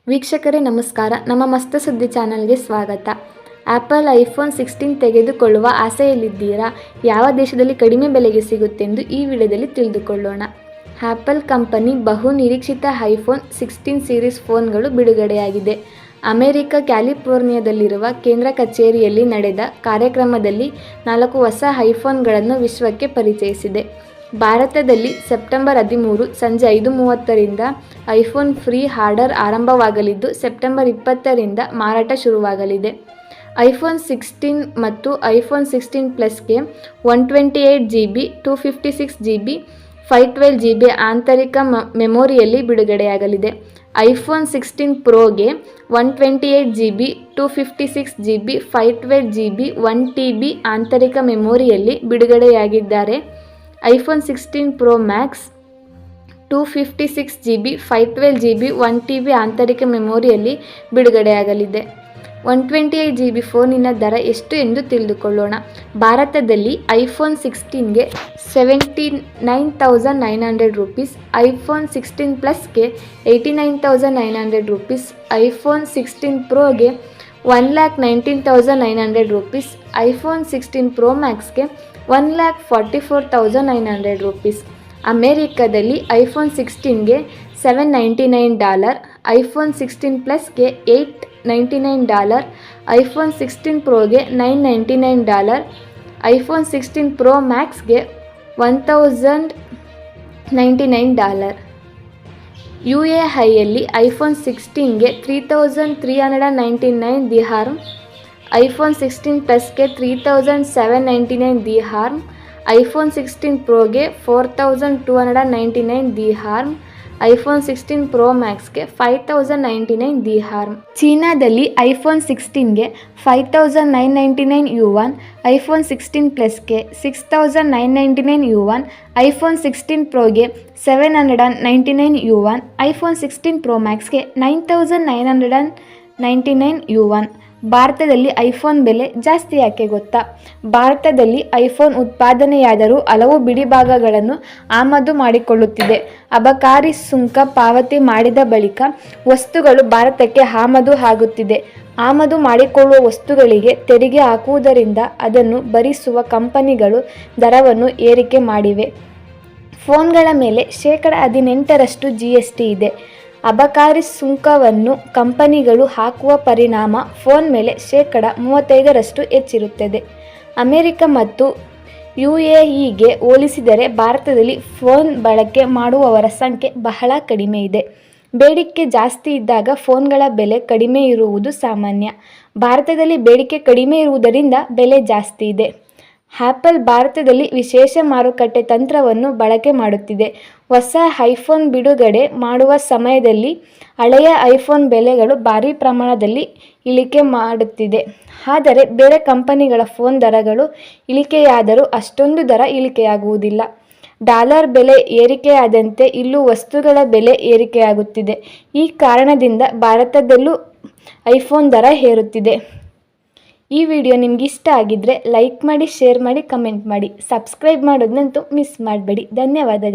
ವೀಕ್ಷಕರೇ ನಮಸ್ಕಾರ. ನಮ್ಮ ಮಸ್ತ ಸುದ್ದಿ ಚಾನಲ್ಗೆ ಸ್ವಾಗತ. ಆಪಲ್ ಐಫೋನ್ 16 ತೆಗೆದುಕೊಳ್ಳುವ ಆಸೆಯಲ್ಲಿದ್ದೀರಾ? ಯಾವ ದೇಶದಲ್ಲಿ ಕಡಿಮೆ ಬೆಲೆಗೆ ಸಿಗುತ್ತೆಂದು ಈ ವಿಡಿಯೋದಲ್ಲಿ ತಿಳಿದುಕೊಳ್ಳೋಣ. ಆಪಲ್ ಕಂಪನಿ ಬಹು ನಿರೀಕ್ಷಿತ ಐಫೋನ್ 16 ಸೀರೀಸ್ ಫೋನ್ಗಳು ಬಿಡುಗಡೆಯಾಗಿದೆ. ಅಮೆರಿಕ ಕ್ಯಾಲಿಫೋರ್ನಿಯಾದಲ್ಲಿರುವ ಕೇಂದ್ರ ಕಚೇರಿಯಲ್ಲಿ ನಡೆದ ಕಾರ್ಯಕ್ರಮದಲ್ಲಿ 4 ಹೊಸ ಐಫೋನ್ಗಳನ್ನು ವಿಶ್ವಕ್ಕೆ ಪರಿಚಯಿಸಿದೆ. ಭಾರತದಲ್ಲಿ ಸೆಪ್ಟೆಂಬರ್ 13 ಸಂಜೆ 5:30ರಿಂದ ಐಫೋನ್ ಫ್ರೀ ಆರ್ಡರ್ ಆರಂಭವಾಗಲಿದ್ದು, ಸೆಪ್ಟೆಂಬರ್ 20ರಿಂದ ಮಾರಾಟ ಶುರುವಾಗಲಿದೆ. ಐಫೋನ್ 16 ಮತ್ತು ಐಫೋನ್ 16 ಪ್ಲಸ್ಗೆ 128GB, 256GB, 512GB ಆಂತರಿಕ ಮೆಮೊರಿಯಲ್ಲಿ ಬಿಡುಗಡೆಯಾಗಲಿದೆ. IPhone 16 ಪ್ರೋಗೆ 128GB, 256GB, 512GB, 1TB ಆಂತರಿಕ ಮೆಮೊರಿಯಲ್ಲಿ ಬಿಡುಗಡೆಯಾಗಿದ್ದಾರೆ. IPhone 16 pro Max 256GB, 512GB, 1TB ಆಂತರಿಕ ಮೆಮೊರಿಯಲ್ಲಿ ಬಿಡುಗಡೆಯಾಗಲಿದೆ. 128GB ಫೋನಿನ ದರ ಎಷ್ಟು ಎಂದು ತಿಳಿದುಕೊಳ್ಳೋಣ. ಭಾರತದಲ್ಲಿ ಐಫೋನ್ 16ಗೆ 79,900 ರೂಪೀಸ್, ಐಫೋನ್ 16 ಪ್ಲಸ್ಗೆ 89,900 ರೂಪೀಸ್, ಐಫೋನ್ 16 ಪ್ರೋಗೆ 1,19,900 ರೂಪೀಸ್, ಐಫೋನ್ 16 ಪ್ರೋ ಮ್ಯಾಕ್ಸ್ಗೆ 1,44,900 ರೂಪೀಸ್. ಅಮೆರಿಕದಲ್ಲಿ ಐಫೋನ್ 16ಗೆ $799, ಐಫೋನ್ 16 ಪ್ಲಸ್ಗೆ $899, ಐಫೋನ್ 16 ಪ್ರೋಗೆ $999, ಐಫೋನ್ 16 ಪ್ರೋ ಮ್ಯಾಕ್ಸ್ಗೆ $1,099. UAEಯಲ್ಲಿ ಐಫೋನ್ 16ಗೆ 3,399 ದಿರ್ಹಮ್, ಐಫೋನ್ 16 ಪ್ಲಸ್ಗೆ 3,799 ದಿರ್ಹಮ್, ಐಫೋನ್ 16 ಪ್ರೋಗೆ 4,299 ದಿರ್ಹಮ್, ಐಫೋನ್ 16 ಪ್ರೋ ಮ್ಯಾಕ್ಸ್ಗೆ 5,099 ದಿರ್ಹಮ್. ಚೀನಾದಲ್ಲಿ ಐಫೋನ್ 16ಗೆ 5,999 ಯುವಾನ್, ಐಫೋನ್ 16 ಪ್ಲಸ್ಗೆ 6,999 ಯುವಾನ್, ಐಫೋನ್ 16 ಪ್ರೋಗೆ 799 ಯುವಾನ್, ಐಫೋನ್ 16 ಪ್ರೋ ಮ್ಯಾಕ್ಸ್ಗೆ 9,999 ಯುವಾನ್. ಭಾರತದಲ್ಲಿ ಐಫೋನ್ ಬೆಲೆ ಜಾಸ್ತಿ ಯಾಕೆ ಗೊತ್ತಾ? ಭಾರತದಲ್ಲಿ ಐಫೋನ್ ಉತ್ಪಾದನೆಯಾದರೂ ಹಲವು ಬಿಡಿಭಾಗಗಳನ್ನು ಆಮದು ಮಾಡಿಕೊಳ್ಳುತ್ತಿದೆ. ಅಬಕಾರಿ ಸುಂಕ ಪಾವತಿ ಮಾಡಿದ ಬಳಿಕ ವಸ್ತುಗಳು ಭಾರತಕ್ಕೆ ಆಮದು ಆಗುತ್ತಿದೆ. ಆಮದು ಮಾಡಿಕೊಳ್ಳುವ ವಸ್ತುಗಳಿಗೆ ತೆರಿಗೆ ಹಾಕುವುದರಿಂದ ಅದನ್ನು ಭರಿಸುವ ಕಂಪನಿಗಳು ದರವನ್ನು ಏರಿಕೆ ಮಾಡಿವೆ. ಫೋನ್ಗಳ ಮೇಲೆ 18% GST ಇದೆ. ಅಬಕಾರಿ ಸುಂಕವನ್ನು ಕಂಪನಿಗಳು ಹಾಕುವ ಪರಿಣಾಮ ಫೋನ್ ಮೇಲೆ 35% ಹೆಚ್ಚಿರುತ್ತದೆ. ಅಮೆರಿಕ ಮತ್ತು UAEಗೆ ಹೋಲಿಸಿದರೆ ಭಾರತದಲ್ಲಿ ಫೋನ್ ಬಳಕೆ ಮಾಡುವವರ ಸಂಖ್ಯೆ ಬಹಳ ಕಡಿಮೆ ಇದೆ. ಬೇಡಿಕೆ ಜಾಸ್ತಿ ಇದ್ದಾಗ ಫೋನ್ಗಳ ಬೆಲೆ ಕಡಿಮೆ ಇರುವುದು ಸಾಮಾನ್ಯ. ಭಾರತದಲ್ಲಿ ಬೇಡಿಕೆ ಕಡಿಮೆ ಇರುವುದರಿಂದ ಬೆಲೆ ಜಾಸ್ತಿ ಇದೆ. ಆಪಲ್ ಭಾರತದಲ್ಲಿ ವಿಶೇಷ ಮಾರುಕಟ್ಟೆ ತಂತ್ರವನ್ನು ಬಳಕೆ ಮಾಡುತ್ತಿದೆ. ಹೊಸ ಐಫೋನ್ ಬಿಡುಗಡೆ ಮಾಡುವ ಸಮಯದಲ್ಲಿ ಹಳೆಯ ಐಫೋನ್ ಬೆಲೆಗಳು ಭಾರೀ ಪ್ರಮಾಣದಲ್ಲಿ ಇಳಿಕೆ ಮಾಡುತ್ತಿದೆ. ಆದರೆ ಬೇರೆ ಕಂಪನಿಗಳ ಫೋನ್ ದರಗಳು ಇಳಿಕೆಯಾದರೂ ಅಷ್ಟೊಂದು ದರ ಇಳಿಕೆಯಾಗುವುದಿಲ್ಲ. ಡಾಲರ್ ಬೆಲೆ ಏರಿಕೆಯಾದಂತೆ ಇಲ್ಲೂ ವಸ್ತುಗಳ ಬೆಲೆ ಏರಿಕೆಯಾಗುತ್ತಿದೆ. ಈ ಕಾರಣದಿಂದ ಭಾರತದಲ್ಲೂ ಐಫೋನ್ ದರ ಏರುತ್ತಿದೆ. ಈ ವಿಡಿಯೋ ನಿಮ್ಗೆ ಇಷ್ಟ ಆಗಿದ್ದರೆ ಲೈಕ್ ಮಾಡಿ, ಶೇರ್ ಮಾಡಿ, ಕಮೆಂಟ್ ಮಾಡಿ. ಸಬ್ಸ್ಕ್ರೈಬ್ ಮಾಡೋದನ್ನಂತೂ ಮಿಸ್ ಮಾಡಬೇಡಿ. ಧನ್ಯವಾದಗಳು.